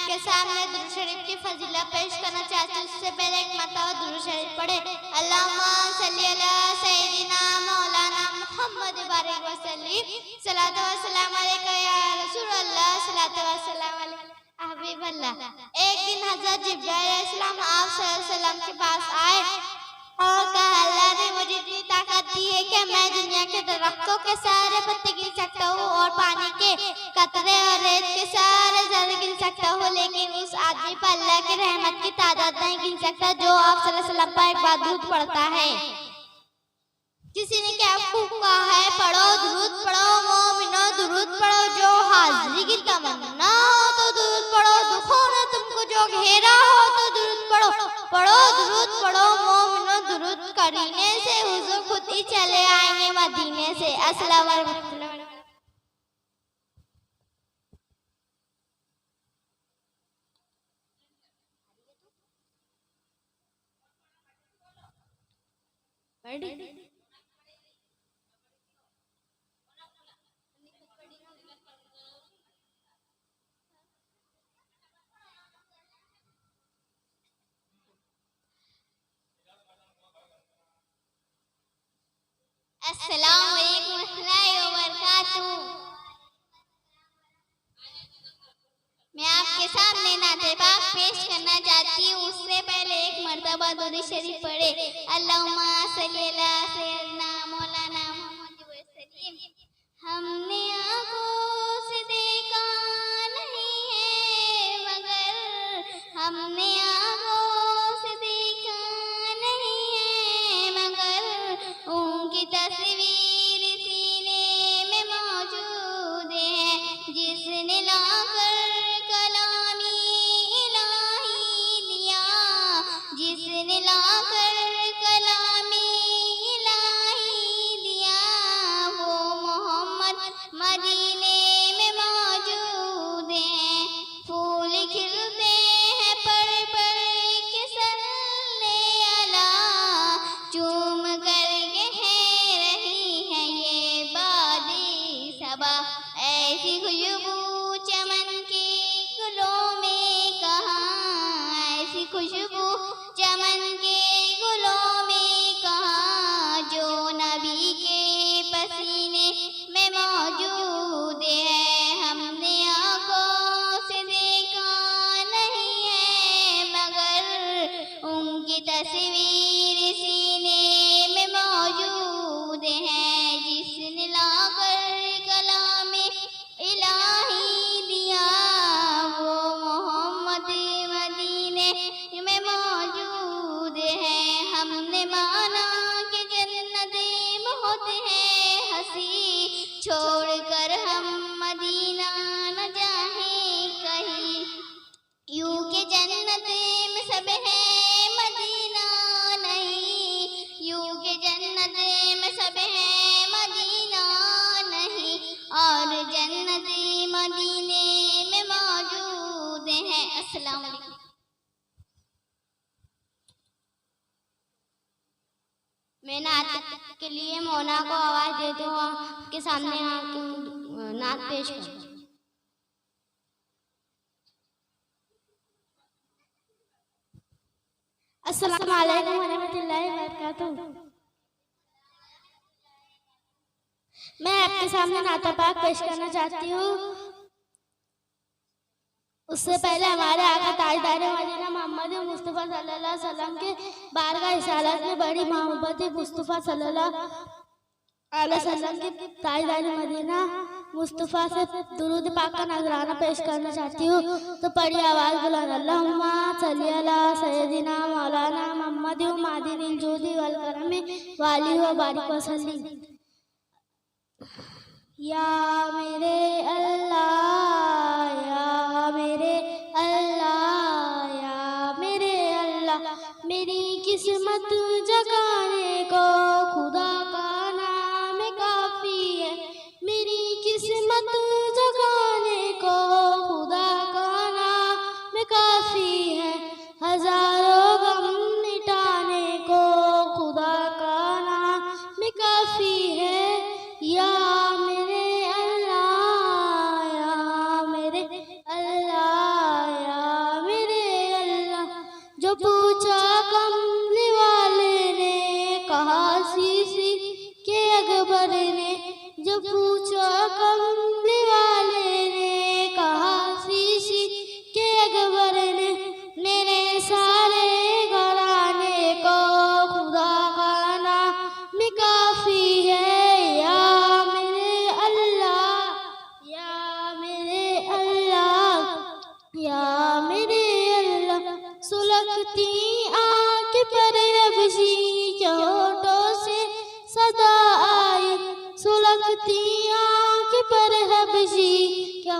आपके सामने दुरूद शरीफ की फजीलत पेश करना चाहती हूँ। उससे पहले एक मरतबा दुरूद शरीफ पढ़े। अल्लाहुम्मा सल्ली अला सय्यिदिना मौलाना मुहम्मद बारिक वसल्लिम। सलातो व सलाम अलैका या रसूल अल्लाह। सलातो व सलाम अलैका हबीब अल्लाह। एक दिन हज़रत जिब्राइल अलैहिस्सलाम आप सल्लल्लाहु अलैहि वसल्लम के पास आए और कहा, अल्लाह ने मुझे इतनी ताकत दी है कि मैं दुनिया के दरख्तों के सारे पत्ते गिन सकता हूँ और पानी के कतरे और रेत के सारे ज़र्रे गिन सकता हूँ, लेकिन उस आदमी पर अल्लाह की रहमत की तादाद नहीं गिन सकता जो आप सल्लल्लाहु अलैहि वसल्लम पर एक बार दुरूद पढ़ता है। किसी ने क्या कहा है, पढ़ो दुरूद पढ़ो मोमिनो दुरूद पढ़ो, जो हाजिरी की तमन्ना हो तो दुरूद पढ़ो, दुखों ने तुमको जो घेरा हो तो दुरूद पढ़ो, पढ़ो दुरूद पढ़ो मोमिनो दुरूद करने से हुजूर खुद ही चले आएंगे मदीने से। अस्सलाम वालेकुम। अस्सलाम वालेकुम रहमतुल्लाहि व बरकातुहू। मैं आपके सामने नाते पाक पेश करना चाहती हूँ। उससे पहले एक मरतबा दुरूद शरीफ पढ़े। अल्लाहुम्मा सल्ली अला सय्यिदिना मौलाना मुहम्मद वसल्लिम। हमने आँखों से देखा नहीं है मगर हमने आँखों से देखा नहीं है मगर उनकी तस्वीर सीने में मौजूद है, जिसने लाकर कलामी इलाही दिया, जिसने लाकर कलामी इलाही दिया, वो मोहम्मद मदीने में मौजूद है। फूल खिलते हैं पर के सल्ले अला, चूम करके है रही है ये बादी सबा, ऐसी खुशबू चमन के गुलों में कहाँ, ऐसी खुशबू चमन के गुलों में कहाँ, जो नबी के पसीने में मौजूद है। हमने आँखों से देखा नहीं है मगर उनकी तस्वीर सीने में मौजूद है, जिसने लाकर कलाम इलाही दिया, वो मोहम्मद मदीने में मौजूद है। हमने माना कि जन्नत बहुत है हंसी, छोड़कर हम मदीना न जाए कहीं, यूं के जन्नत में सब है मदीना नहीं, यूं के जन्नत में सब है मदीना नहीं, और जन्नत मदीने में मौजूद है। अस्सलाम वालेकुम। मैं नात के लिए मोना को आवाज देती हूँ, आपके सामने नात पेश करूँ। अस्सलाम वालेकुम व रहमतुल्लाहि व बरकातुहू। मैं आपके सामने नाता पाक पेश करना चाहती हूँ। उससे पहले हमारे आका ताजदार मदीना मोहम्मद मुस्तफ़ा सल्लल्लाहु अलैहि वसल्लम के बारगाह रिसालत में बड़ी मोहब्बत मुस्तफ़ा सल्लल्लाहु अलैहि वसल्लम के ताजदार मदीना मुस्तफ़ा से दुरूद पाक का नजराना पेश करना चाहती हूँ। तो पढ़ी आवाज़ बुलंद। अल्लाहुम्मा सल्ली अला सय्यिदिना मौलाना मुहम्मद मादिनिल जूदी वल करम वाली व बारिक वसल्लिम। या मेरे अल्लाह या मेरे अल्लाह या मेरे अल्लाह, मेरी किस्मत जगाने को खुदा का नाम काफ़ी है, मेरी किस्मत जगाने को खुदा का नाम काफ़ी है, हजारों गम मिटाने को खुदा का नाम काफ़ी है। या मेरे अल्लाह या या मेरे अल्लाह सुलगती आँख पर अबशी क्या होठों से सदा आई, सुलगती आँख पर हबशी क्या